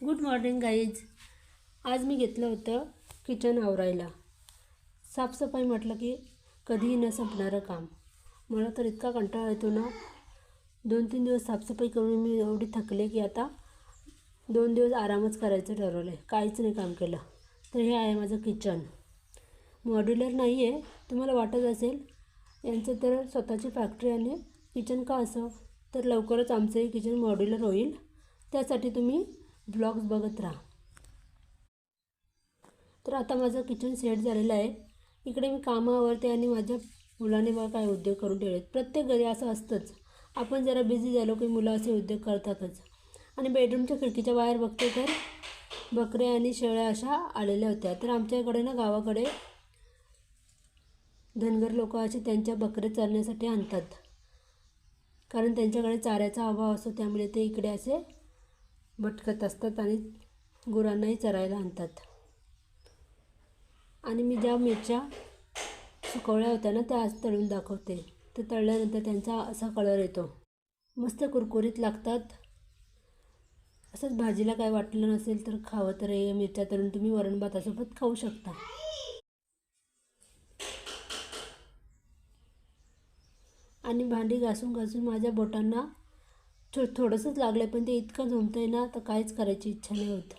Good morning guys. आज मी घेतलं होतं किचन आवरायला. साफसफाई म्हटलं की कधीही न संपणारं काम. मला तर इतका कंटाळा येतो ना. 2-3 दिवस साफसफाई करून मी एवढी थकले की आता 2 दिवस आरामच करायचं ठरवलं आहे. काहीच नाही काम केलं. तर हे आहे माझं किचन. मॉड्युलर नाही आहे. तुम्हाला वाटत असेल यांचं तर स्वतःची फॅक्टरी आणि किचन का असं, तर लवकरच आमचं हे किचन मॉड्युलर होईल. त्यासाठी तुम्ही ब्लॉग्स बघत राहा. तर आता माझं किचन सेट झालेलं आहे. इकडे मी कामावरते आणि माझ्या मुलाने बघा काय उद्योग करून ठेवलेत. प्रत्येक घरी असं असतंच. आपण जरा बिझी झालो की मुलं असे उद्योग करतातच. आणि बेडरूमच्या खिडकीच्या बाहेर बघते तर बकऱ्या आणि शेळ्या अशा आलेल्या होत्या. तर आमच्याकडे ना गावाकडे धनगर लोक असे त्यांच्या बकऱ्या चरण्यासाठी आणतात, कारण त्यांच्याकडे चाऱ्याचा अभाव असतो. त्यामुळे ते इकडे असे भटकत असतात आणि गुरांनाही चरायला आणतात. आणि मी ज्या मिरच्या सुकवल्या होत्या ना त्या आज तळून दाखवते. तर तळल्यानंतर त्यांचा असा कलर येतो, मस्त कुरकुरीत लागतात. असंच भाजीला काय वाटलं नसेल तर खावं तर हे मिरच्या तळून तुम्ही वरण भातासोबत खाऊ शकता. आणि भांडी घासून घासून माझ्या बोटांना थोडंसंच लागलं, पण ते इतकं जमतं आहे ना तर काहीच करायची इच्छा नाही होत.